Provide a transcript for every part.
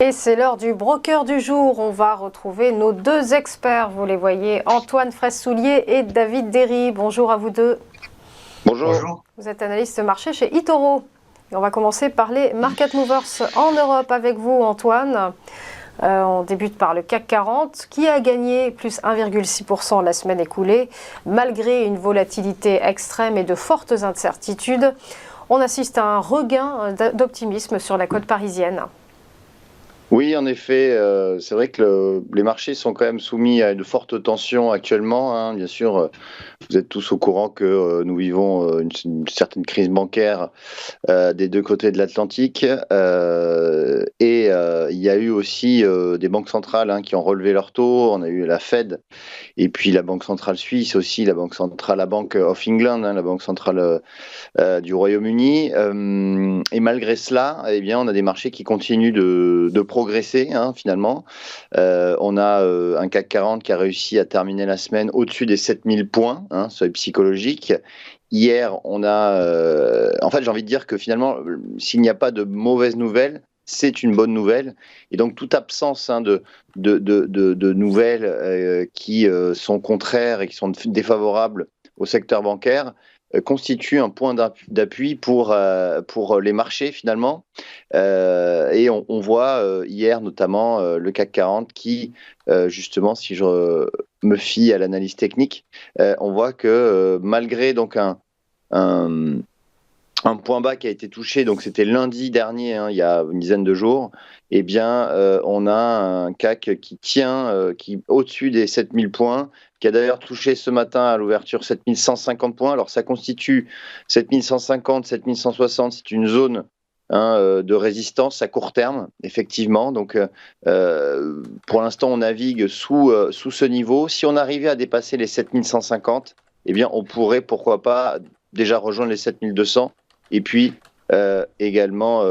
Et c'est l'heure du broker du jour. On va retrouver nos deux experts. Vous les voyez, Antoine Fraisse-Soulier et David Derry. Bonjour à vous deux. Bonjour. Vous êtes analyste marché chez eToro. Et on va commencer par les market movers en Europe avec vous, Antoine. On débute par le CAC 40 qui a gagné plus 1,6% la semaine écoulée. Malgré une volatilité extrême et de fortes incertitudes, on assiste à un regain d'optimisme sur la côte parisienne. Oui, en effet, c'est vrai que les marchés sont quand même soumis à une forte tension actuellement, hein. Bien sûr, vous êtes tous au courant que nous vivons une certaine crise bancaire des deux côtés de l'Atlantique. Il y a eu aussi des banques centrales, hein, qui ont relevé leurs taux. On a eu la Fed et puis la Banque centrale suisse aussi, la Bank of England, hein, la banque centrale du Royaume-Uni. Et malgré cela, eh bien, on a des marchés qui continuent de progresser, hein, finalement. On a un CAC 40 qui a réussi à terminer la semaine au-dessus des 7000 points, hein, seuil psychologique. Hier, on a... en fait, j'ai envie de dire que finalement, s'il n'y a pas de mauvaises nouvelles, c'est une bonne nouvelle. Et donc, toute absence, hein, de nouvelles qui sont contraires et qui sont défavorables au secteur bancaire constitue un point d'appui pour les marchés, finalement. Et on voit hier, notamment, le CAC 40 qui, justement, si je me fie à l'analyse technique, on voit que malgré donc un point bas qui a été touché, donc c'était lundi dernier, hein, il y a une dizaine de jours, eh bien, on a un CAC qui tient qui au-dessus des 7000 points, qui a d'ailleurs touché ce matin à l'ouverture 7150 points. Alors ça constitue 7150, 7160, c'est une zone, hein, de résistance à court terme, effectivement. Donc pour l'instant, on navigue sous ce niveau. Si on arrivait à dépasser les 7150, eh bien, on pourrait, pourquoi pas, déjà rejoindre les 7200 et puis également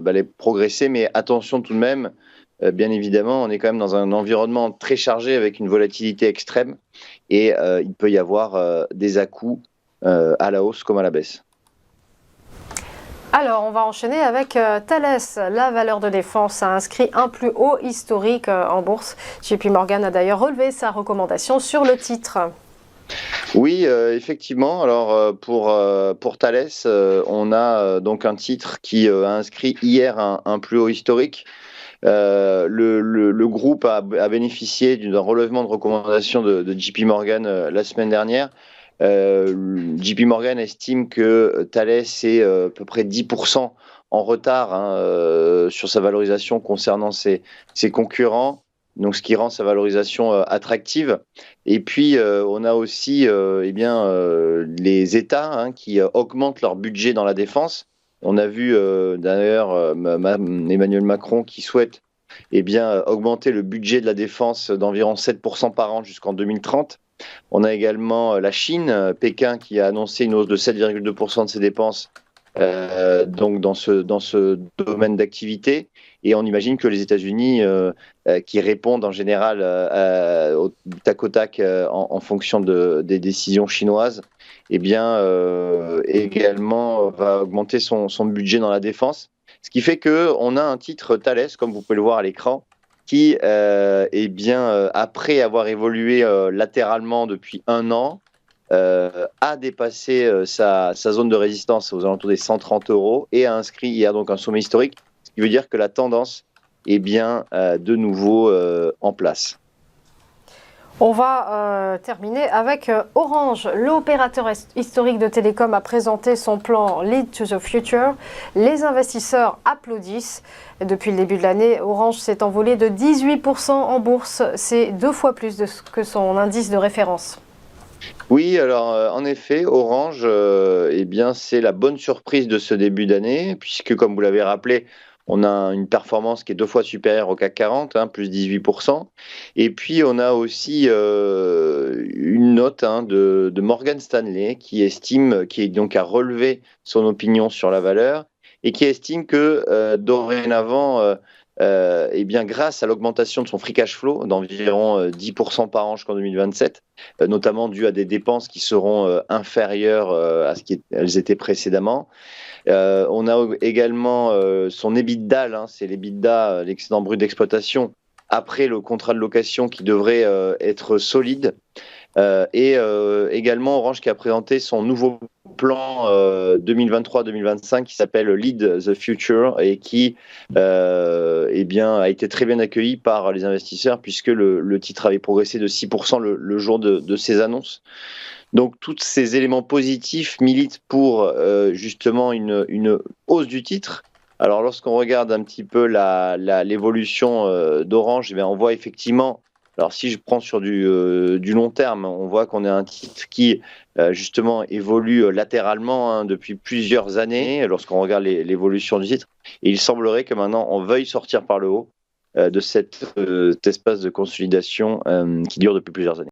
les progresser. Mais attention tout de même, bien évidemment, on est quand même dans un environnement très chargé avec une volatilité extrême et il peut y avoir des à-coups à la hausse comme à la baisse. Alors, on va enchaîner avec Thales. La valeur de défense a inscrit un plus haut historique en bourse. JP Morgan a d'ailleurs relevé sa recommandation sur le titre. Oui, effectivement. Alors pour Thales, on a donc un titre qui a inscrit hier un plus haut historique. Le groupe a bénéficié d'un relèvement de recommandation de JP Morgan la semaine dernière. JP Morgan estime que Thales est à peu près 10% en retard, hein, sur sa valorisation concernant ses concurrents. Donc, ce qui rend sa valorisation attractive. Et puis, on a aussi les États, hein, qui augmentent leur budget dans la défense. On a vu d'ailleurs Emmanuel Macron qui souhaite augmenter le budget de la défense d'environ 7% par an jusqu'en 2030. On a également la Chine, Pékin, qui a annoncé une hausse de 7,2% de ses dépenses donc dans ce domaine d'activité. Et on imagine que les États-Unis, qui répondent en général au tac au tac en fonction des décisions chinoises, également va augmenter son budget dans la défense. Ce qui fait qu'on a un titre Thales, comme vous pouvez le voir à l'écran, qui, après avoir évolué latéralement depuis un an, a dépassé sa zone de résistance aux alentours des 130 € et a inscrit hier donc un sommet historique, ce qui veut dire que la tendance est bien de nouveau en place. On va terminer avec Orange. L'opérateur historique de télécom a présenté son plan Lead to the Future. Les investisseurs applaudissent. Depuis le début de l'année, Orange s'est envolé de 18% en bourse. C'est 2 fois plus que son indice de référence. Oui, alors en effet, Orange, c'est la bonne surprise de ce début d'année, puisque comme vous l'avez rappelé, on a une performance qui est 2 fois supérieure au CAC 40, hein, plus 18%. Et puis on a aussi une note, hein, de Morgan Stanley qui a relevé son opinion sur la valeur et qui estime que dorénavant eh bien, grâce à l'augmentation de son free cash flow d'environ 10% par an jusqu'en 2027, notamment dû à des dépenses qui seront inférieures à ce qu'elles étaient précédemment. On a également son EBITDA, hein, c'est l'EBITDA, l'excédent brut d'exploitation, après le contrat de location qui devrait être solide. Et également Orange qui a présenté son nouveau plan 2023-2025 qui s'appelle Lead the Future et qui eh bien, a été très bien accueilli par les investisseurs puisque le titre avait progressé de 6% le jour de ses annonces. Donc tous ces éléments positifs militent pour justement une hausse du titre. Alors lorsqu'on regarde un petit peu l'évolution d'Orange, eh bien, on voit effectivement, alors si je prends sur du long terme, on voit qu'on a un titre qui justement évolue latéralement hein, depuis plusieurs années lorsqu'on regarde l'évolution du titre. Et il semblerait que maintenant on veuille sortir par le haut de cet espace de consolidation qui dure depuis plusieurs années.